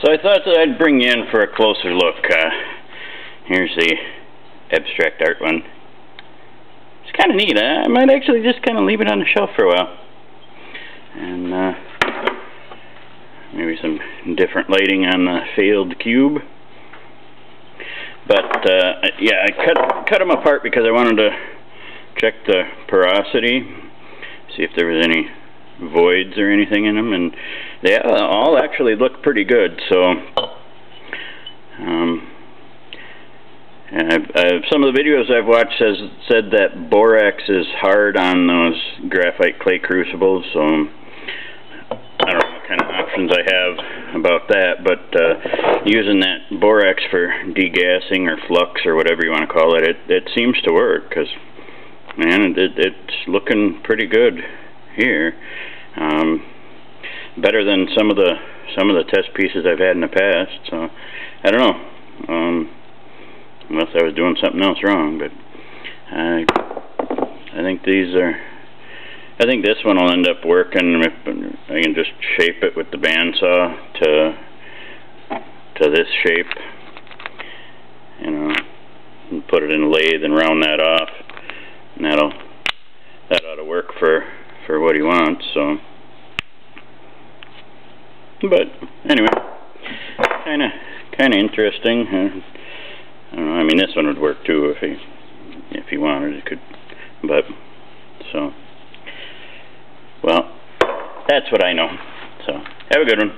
So I thought that I'd bring you in for a closer look. Here's the abstract art one. It's kind of neat. I might actually just kind of leave it on the shelf for a while. And maybe some different lighting on the failed cube. But yeah, I cut them apart because I wanted to check the porosity, see if there was any voids or anything in them, and they all actually look pretty good. So some of the videos I've watched said that borax is hard on those graphite clay crucibles, so I don't know what kind of options I have about that, but using that borax for degassing or flux or whatever you want to call it, it seems to work, because man, it's looking pretty good here. Better than some of the test pieces I've had in the past. So I don't know, unless I was doing something else wrong. But I think I think this one will end up working if I can just shape it with the bandsaw to this shape, you know, and put it in a lathe and round that off, and that ought to work for what he wants. So, but anyway, kind of interesting. I don't know. I mean, this one would work too if he wanted. It could, but so. Well, that's what I know. So, have a good one.